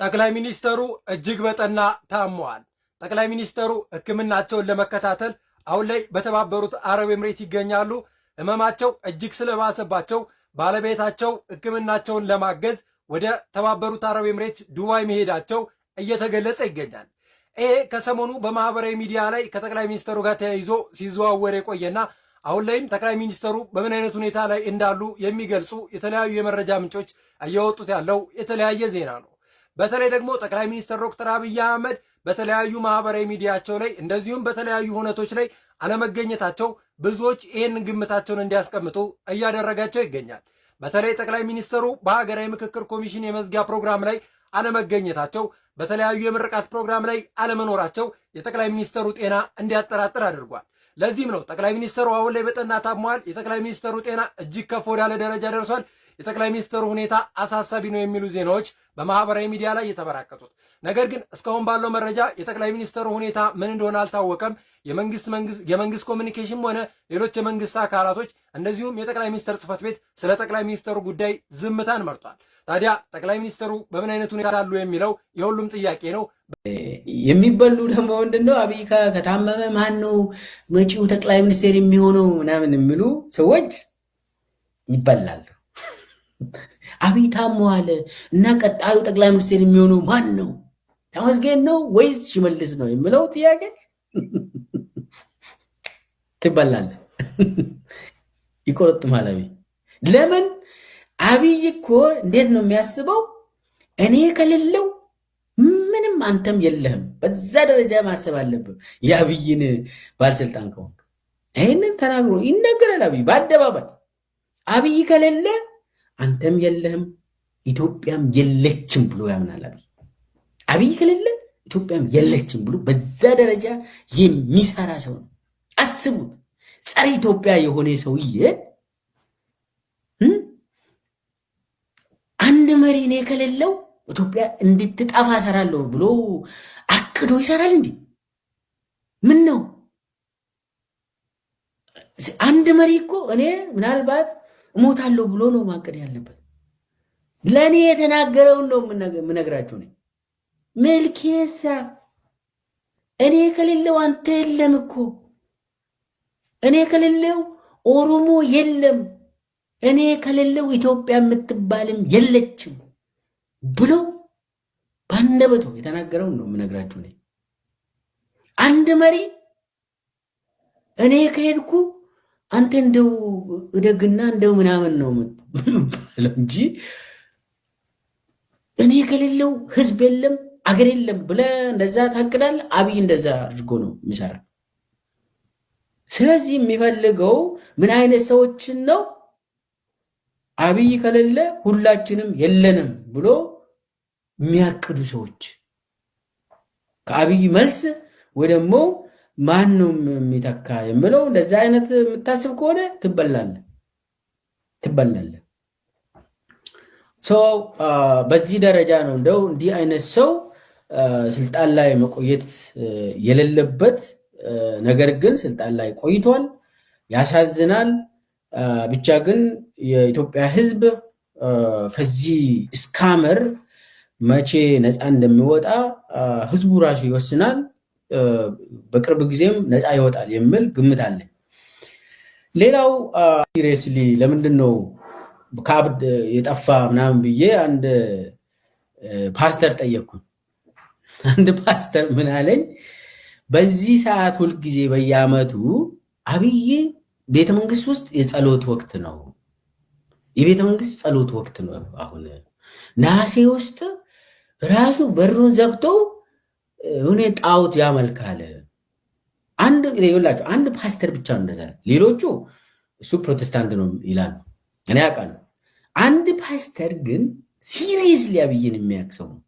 ጠቅላይ ሚኒስተሩ እጅግ በጠና ታመዋል። ጠቅላይ ሚኒስተሩ ሕክምናቸውን ለመከታተል አሁን ላይ በተባበሩት አረብ ኤምሬት ይገኛሉ። ህመማቸው እጅግ ስለባሰባቸው ባለቤታቸው ሕክምናቸውን ለማገዝ ወደ ተባበሩት አረብ ኤምሬት ዱባይ መሄዳቸው እየተገለጸ ይገኛል። ይሄ ከሰሞኑ በማህበራዊ ሚዲያ ላይ ከጠቅላይ ሚኒስተሩ ጋር ተያይዞ ሲዘዋወር የቆየና አሁን ላይም ጠቅላይ ሚኒስተሩ በምን አይነት ሁኔታ ላይ እንዳሉ የሚገልጹ የተለያዩ የመረጃ ምንጮች እያወጡት ያለው የተለያየ ዜና ነው። በተለይ ደግሞ ጠቅላይ ሚኒስትር ዶክተር አብይ አህመድ በተለያዩ ማህበራዊ ሚዲያቸው ላይ እንደዚሁም በተለያዩ ሁነቶች ላይ አለመገኘታቸው ብዙዎች ይህንን ግምታቸውን እንዲያስቀምጡ እያደረጋቸው ይገኛል። በተለይ ጠቅላይ ሚኒስትሩ በሀገራዊ ምክክር ኮሚሽን የመዝጊያ ፕሮግራም ላይ አለመገኘታቸው፣ በተለያዩ የምርቃት ፕሮግራም ላይ አለመኖራቸው የጠቅላይ ሚኒስትሩ ጤና እንዲያጠራጥር አድርጓል። ለዚህም ነው ጠቅላይ ሚኒስትሩ አሁን ላይ በጠና ታመዋል። የጠቅላይ ሚኒስትሩ ጤና እጅግ ከፍ ወዳለ ደረጃ ደርሷል። የጠቅላይ ሚኒስትሩ ሁኔታ አሳሳቢ ነው የሚሉ ዜናዎች በማህበራዊ ሚዲያ ላይ የተበራከቱት። ነገር ግን እስካሁን ባለው መረጃ የጠቅላይ ሚኒስትሩ ሁኔታ ምን እንደሆነ አልታወቀም። የመንግስት ኮሚኒኬሽን ሆነ ሌሎች የመንግስት አካላቶች እንደዚሁም የጠቅላይ ሚኒስትር ጽህፈት ቤት ስለ ጠቅላይ ሚኒስትሩ ጉዳይ ዝምታን መርጧል። ታዲያ ጠቅላይ ሚኒስትሩ በምን አይነት ሁኔታ አሉ የሚለው የሁሉም ጥያቄ ነው። የሚበሉ ደግሞ ምንድነው አብይ ከታመመ ማን ነው መጪው ጠቅላይ ሚኒስትር የሚሆነው ምናምን የሚሉ ሰዎች ይበላሉ። አብይ ታሟል እና ቀጣዩ ጠቅላይ ሚኒስትር የሚሆነው ማን ነው? ተመስገን ነው ወይስ ሽመልስ ነው የሚለው ጥያቄ ትበላለህ። ይቆርጥማል አብይ። ለምን አብይ እኮ እንዴት ነው የሚያስበው? እኔ ከሌለው ምንም አንተም የለህም። በዛ ደረጃ ማሰብ አለብህ። የአብይን ባለስልጣን ከሆንክ ይህንን ተናግሮ ይነገራል። አብይ በአደባባይ አብይ ከሌለ አንተም የለህም ኢትዮጵያም የለችም ብሎ ያምናል። አብይ ከሌለ ኢትዮጵያም የለችም ብሎ በዛ ደረጃ የሚሰራ ሰው ነው። አስቡት፣ ጸረ ኢትዮጵያ የሆነ ሰውዬ አንድ መሪ እኔ ከሌለው ኢትዮጵያ እንድትጠፋ እሰራለሁ ብሎ አቅዶ ይሰራል። እንዴ ምን ነው? አንድ መሪ እኮ እኔ ምናልባት እሞታለሁ ብሎ ነው ማቀድ ያለበት። ለእኔ የተናገረውን ነው የምነግራቸው ነኝ። መልኬሳ እኔ ከሌለው አንተ የለም እኮ፣ እኔ ከሌለው ኦሮሞ የለም፣ እኔ ከሌለው ኢትዮጵያ የምትባልም የለችም ብሎ ባንደበቱ የተናገረውን ነው የምነግራቸው ነኝ። አንድ መሪ እኔ ከሄድኩ አንተ እንደው እደግና እንደው ምናምን ነው የምትባለው እንጂ እኔ ከሌለው ህዝብ የለም አገር የለም ብለህ እንደዛ ታቅዳለህ። አብይ እንደዛ አድርጎ ነው የሚሰራ። ስለዚህ የሚፈልገው ምን አይነት ሰዎችን ነው? አብይ ከሌለ ሁላችንም የለንም ብሎ የሚያቅዱ ሰዎች። ከአብይ መልስ ወይ ደግሞ ማንም የሚተካ የምለው እንደዛ አይነት የምታስብ ከሆነ ትበላለህ። በዚህ ደረጃ ነው እንደው እንዲህ አይነት ሰው ስልጣን ላይ መቆየት የሌለበት ነገር ግን ስልጣን ላይ ቆይቷል። ያሳዝናል። ብቻ ግን የኢትዮጵያ ሕዝብ ከዚህ እስካመር መቼ ነፃ እንደሚወጣ ሕዝቡ ራሱ ይወስናል። በቅርብ ጊዜም ነፃ ይወጣል የሚል ግምት አለ። ሌላው ሲሪየስሊ ለምንድን ነው ከአብድ የጠፋ ምናምን ብዬ አንድ ፓስተር ጠየቅኩኝ። አንድ ፓስተር ምን አለኝ? በዚህ ሰዓት ሁልጊዜ በየዓመቱ አብይ ቤተመንግስት ውስጥ የጸሎት ወቅት ነው፣ የቤተመንግስት ጸሎት ወቅት ነው። አሁን ነሐሴ ውስጥ ራሱ በሩን ዘግተው እኔ ጣዖት ያመልካል። አንድ ፓስተር ብቻ ነው እንደዛ። ሌሎቹ እሱ ፕሮቴስታንት ነው ይላሉ፣ እኔ አውቃለሁ። አንድ ፓስተር ግን ሲሪየስሊ አብይን የሚያክሰው ነው።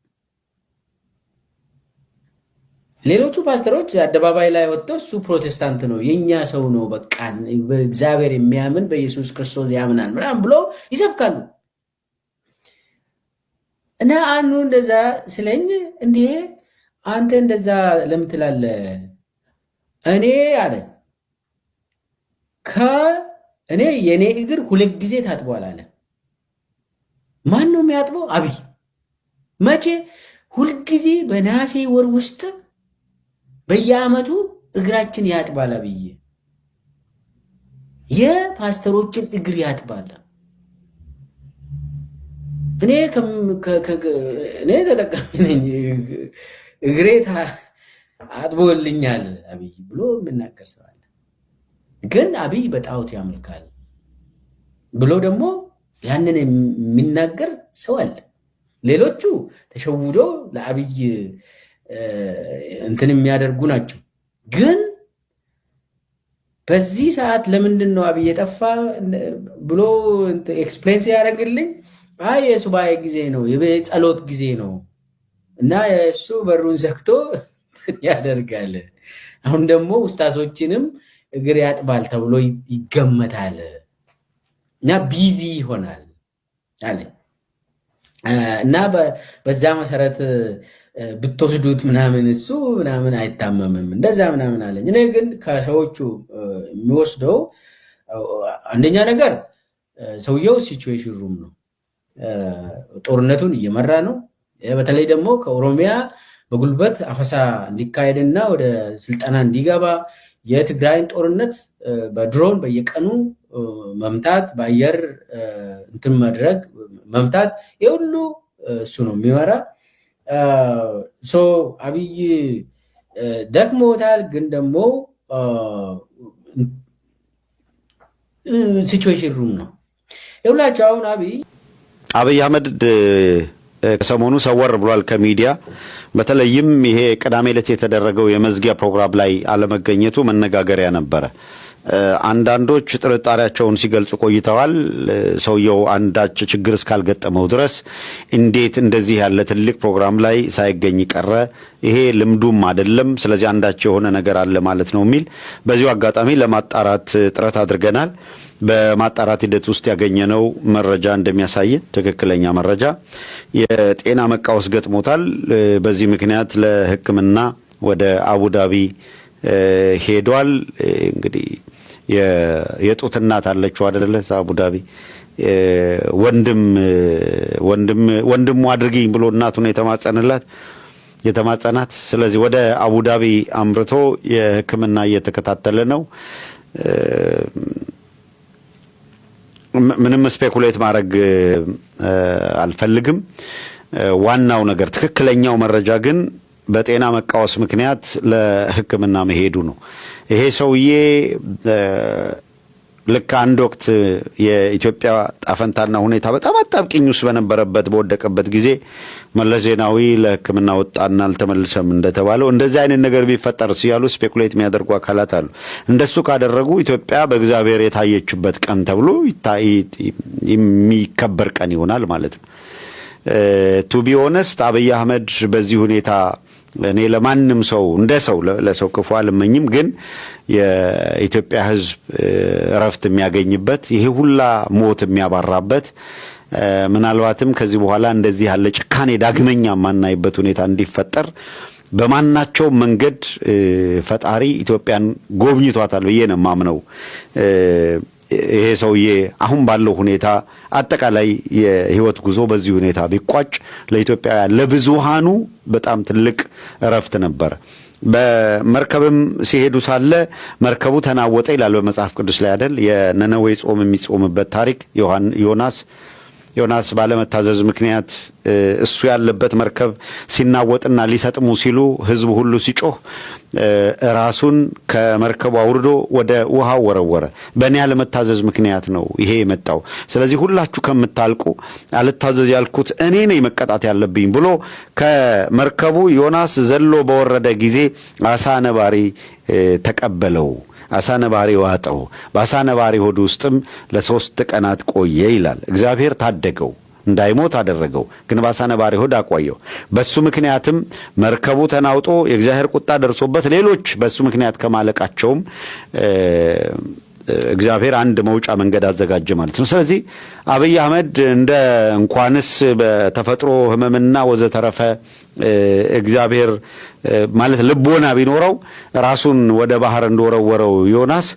ሌሎቹ ፓስተሮች አደባባይ ላይ ወጥተው እሱ ፕሮቴስታንት ነው የኛ ሰው ነው በቃ በእግዚአብሔር የሚያምን በኢየሱስ ክርስቶስ ያምናል ምናምን ብሎ ይሰብካሉ። እና አንዱ እንደዛ ስለኝ እንዴ አንተ እንደዛ ለምን ትላለህ? እኔ አለ እኔ የኔ እግር ሁለት ጊዜ ታጥቧል አለ። ማን ነው የሚያጥበው? አብይ። መቼ? ሁልጊዜ በነሐሴ ወር ውስጥ በየዓመቱ እግራችን ያጥባል። አብይ የፓስተሮችን እግር ያጥባል። እኔ ተጠቃሚ ነኝ፣ እግሬ አጥቦልኛል አብይ ብሎ የምናገር ሰው አለ። ግን አብይ በጣዖት ያመልካል ብሎ ደግሞ ያንን የሚናገር ሰው አለ። ሌሎቹ ተሸውዶ ለአብይ እንትን የሚያደርጉ ናቸው። ግን በዚህ ሰዓት ለምንድን ነው አብይ የጠፋ ብሎ ኤክስፕሌን ሲያደርግልኝ አይ የሱባኤ ጊዜ ነው፣ የጸሎት ጊዜ ነው እና እሱ በሩን ዘግቶ ያደርጋል። አሁን ደግሞ ኡስታዞችንም እግር ያጥባል ተብሎ ይገመታል እና ቢዚ ይሆናል አለ እና በዛ መሰረት ብትወስዱት ምናምን እሱ ምናምን አይታመምም እንደዛ ምናምን አለኝ። እኔ ግን ከሰዎቹ የሚወስደው አንደኛ ነገር ሰውየው ሲቹዌሽን ሩም ነው፣ ጦርነቱን እየመራ ነው። በተለይ ደግሞ ከኦሮሚያ በጉልበት አፈሳ እንዲካሄድና ወደ ስልጠና እንዲገባ የትግራይን ጦርነት በድሮን በየቀኑ መምታት፣ በአየር እንትን መድረግ መምታት፣ የሁሉ እሱ ነው የሚመራ። አብይ ደክሞታል፣ ግን ደግሞ ሲቹዌሽን ሩም ነው የሁላቸው። አሁን አብይ አህመድ ከሰሞኑ ሰወር ብሏል ከሚዲያ። በተለይም ይሄ ቅዳሜ ዕለት የተደረገው የመዝጊያ ፕሮግራም ላይ አለመገኘቱ መነጋገሪያ ነበረ። አንዳንዶች ጥርጣሬያቸውን ሲገልጹ ቆይተዋል። ሰውየው አንዳች ችግር እስካልገጠመው ድረስ እንዴት እንደዚህ ያለ ትልቅ ፕሮግራም ላይ ሳይገኝ ቀረ? ይሄ ልምዱም አይደለም። ስለዚህ አንዳች የሆነ ነገር አለ ማለት ነው የሚል በዚሁ አጋጣሚ ለማጣራት ጥረት አድርገናል። በማጣራት ሂደት ውስጥ ያገኘነው መረጃ እንደሚያሳየን ትክክለኛ መረጃ የጤና መቃወስ ገጥሞታል። በዚህ ምክንያት ለሕክምና ወደ አቡዳቢ ሄዷል። እንግዲህ የጡት እናት አለችው አይደለ? አቡዳቢ ወንድሙ አድርጊኝ ብሎ እናቱን የተማጸናት። ስለዚህ ወደ አቡዳቢ አምርቶ የሕክምና እየተከታተለ ነው። ምንም ስፔኩሌት ማድረግ አልፈልግም። ዋናው ነገር ትክክለኛው መረጃ ግን በጤና መቃወስ ምክንያት ለሕክምና መሄዱ ነው። ይሄ ሰውዬ ልክ አንድ ወቅት የኢትዮጵያ ጣፈንታና ሁኔታ በጣም አጣብቂኝ ውስጥ በወደቀበት ጊዜ መለስ ዜናዊ ለሕክምና ወጣና አልተመለሰም እንደተባለው እንደዚህ አይነት ነገር ቢፈጠር ሲያሉ ስፔኩሌት የሚያደርጉ አካላት አሉ። እንደሱ ካደረጉ ኢትዮጵያ በእግዚአብሔር የታየችበት ቀን ተብሎ የሚከበር ቀን ይሆናል ማለት ነው። ቱ ቢ ኦነስት አብይ አህመድ በዚህ ሁኔታ እኔ ለማንም ሰው ለሰው ክፉ አልመኝም፣ ግን የኢትዮጵያ ሕዝብ እረፍት የሚያገኝበት ይሄ ሁላ ሞት የሚያባራበት ምናልባትም ከዚህ በኋላ እንደዚህ ያለ ጭካኔ ዳግመኛ የማናይበት ሁኔታ እንዲፈጠር በማናቸው መንገድ ፈጣሪ ኢትዮጵያን ጎብኝቷታል ብዬ ነው የማምነው። ይሄ ሰውዬ አሁን ባለው ሁኔታ አጠቃላይ የህይወት ጉዞ በዚህ ሁኔታ ቢቋጭ ለኢትዮጵያውያን ለብዙሃኑ በጣም ትልቅ እረፍት ነበረ። በመርከብም ሲሄዱ ሳለ መርከቡ ተናወጠ ይላል በመጽሐፍ ቅዱስ ላይ አይደል? የነነዌ ጾም የሚጾምበት ታሪክ ዮናስ ባለመታዘዝ ምክንያት እሱ ያለበት መርከብ ሲናወጥና ሊሰጥሙ ሲሉ ህዝቡ ሁሉ ሲጮህ ራሱን ከመርከቡ አውርዶ ወደ ውሃው ወረወረ። በእኔ ያለመታዘዝ ምክንያት ነው ይሄ የመጣው። ስለዚህ ሁላችሁ ከምታልቁ አልታዘዝ ያልኩት እኔ ነኝ መቀጣት ያለብኝ ብሎ ከመርከቡ ዮናስ ዘሎ በወረደ ጊዜ አሳ ነባሪ ተቀበለው። አሳ ነባሪ ዋጠው። በአሳ ነባሪ ሆድ ውስጥም ለ3 ቀናት ቆየ ይላል። እግዚአብሔር ታደገው፣ እንዳይሞት አደረገው፣ ግን በአሳ ነባሪ ሆድ አቆየው። በሱ ምክንያትም መርከቡ ተናውጦ የእግዚአብሔር ቁጣ ደርሶበት ሌሎች በሱ ምክንያት ከማለቃቸውም እግዚአብሔር አንድ መውጫ መንገድ አዘጋጀ ማለት ነው። ስለዚህ አብይ አህመድ እንኳንስ በተፈጥሮ ህመምና ወዘተረፈ እግዚአብሔር ማለት ልቦና ቢኖረው ራሱን ወደ ባህር እንደወረወረው ዮናስ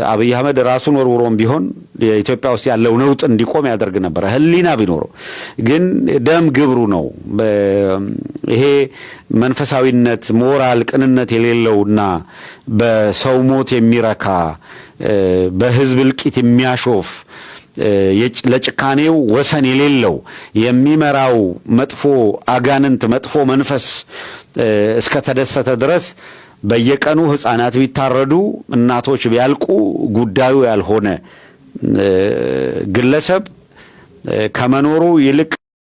አብይ አህመድ ራሱን ወርውሮም ቢሆን የኢትዮጵያ ውስጥ ያለው ነውጥ እንዲቆም ያደርግ ነበር ህሊና ቢኖረው። ግን ደም ግብሩ ነው። ይሄ መንፈሳዊነት፣ ሞራል፣ ቅንነት የሌለውና በሰው ሞት የሚረካ በህዝብ እልቂት የሚያሾፍ ለጭካኔው ወሰን የሌለው የሚመራው መጥፎ አጋንንት መጥፎ መንፈስ እስከ ተደሰተ ድረስ በየቀኑ ህፃናት ቢታረዱ እናቶች ቢያልቁ ጉዳዩ ያልሆነ ግለሰብ ከመኖሩ ይልቅ